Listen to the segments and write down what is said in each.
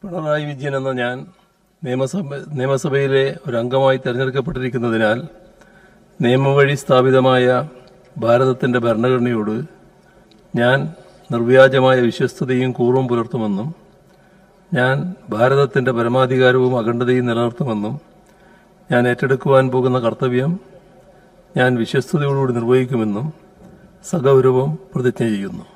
പിണറായി വിജയൻ എന്ന ഞാൻ നിയമസഭയിലെ ഒരു അംഗമായി തെരഞ്ഞെടുക്കപ്പെട്ടിരിക്കുന്നതിനാൽ നിയമവഴി സ്ഥാപിതമായ ഭാരതത്തിന്റെ ഭരണഘടനയോട് ഞാൻ നിർവ്യാജമായ വിശ്വസ്തതയും കൂറും പുലർത്തുമെന്നും ഞാൻ ഭാരതത്തിന്റെ പരമാധികാരവും അഖണ്ഡതയും നിലനിർത്തുമെന്നും ഞാൻ ഏറ്റെടുക്കുവാൻ പോകുന്ന കർത്തവ്യം ഞാൻ വിശ്വസ്തയോടുകൂടി നിർവഹിക്കുമെന്നും സഗൗരവം പ്രതിജ്ഞ ചെയ്യുന്നു.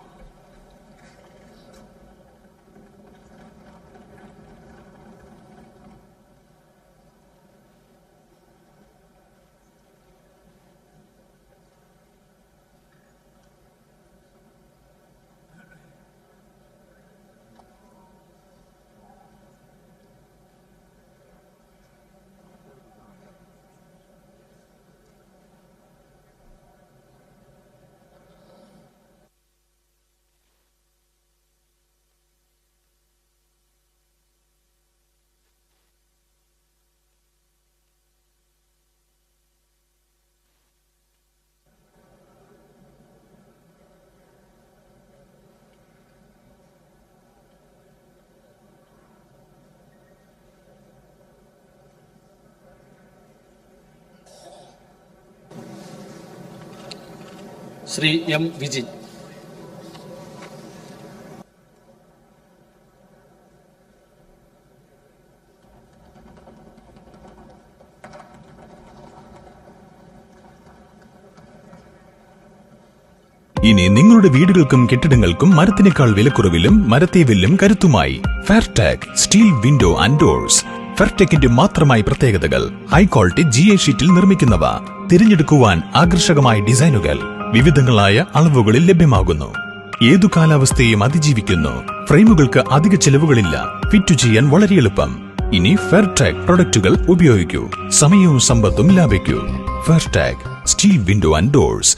ശ്രീ എം വിജിൻ. ഇനി നിങ്ങളുടെ വീടുകൾക്കും കെട്ടിടങ്ങൾക്കും മരത്തിനേക്കാൾ വിലക്കുറവിലും മരത്തെ വെല്ലും കരുത്തുമായി ഫെയർടെക് സ്റ്റീൽ വിൻഡോ ആൻഡ് ഡോർസ്. ഫെയർടെക്കിന്റെ മാത്രമായി പ്രത്യേകതകൾ: ഹൈ ക്വാളിറ്റി GA ഷീറ്റിൽ നിർമ്മിക്കുന്നവ, തിരഞ്ഞെടുക്കുവാൻ ആകർഷകമായ ഡിസൈനുകൾ, വിവിധങ്ങളായ അളവുകളിൽ ലഭ്യമാകുന്നു. ഏതു കാലാവസ്ഥയെയും അതിജീവിക്കുന്നു. ഫ്രെയിമുകൾക്ക് അധിക ചെലവുകളില്ല. ഫിറ്റ് ചെയ്യാൻ വളരെ എളുപ്പം. ഇനി ഫെയർടെക് പ്രൊഡക്റ്റുകൾ ഉപയോഗിക്കൂ. സമയവും സമ്പത്തും ലാഭിക്കൂ. ഫെയർടെക് സ്റ്റീൽ വിൻഡോ ആൻഡ് ഡോർസ്.